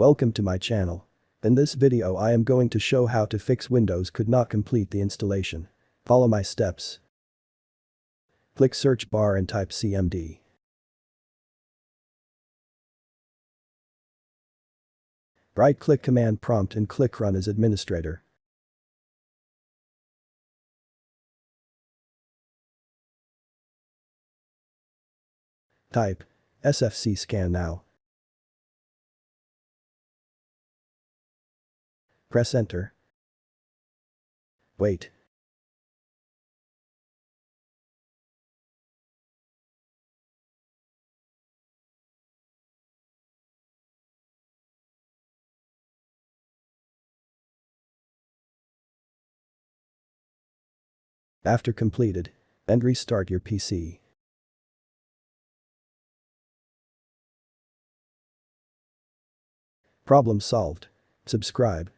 Welcome to my channel. In this video I am going to show how to fix Windows could not complete the installation. Follow my steps. Click search bar and type CMD. Right-click command prompt and click Run as administrator. Type SFC scan now. Press enter. Wait. After completed, and restart your PC. Problem solved. Subscribe.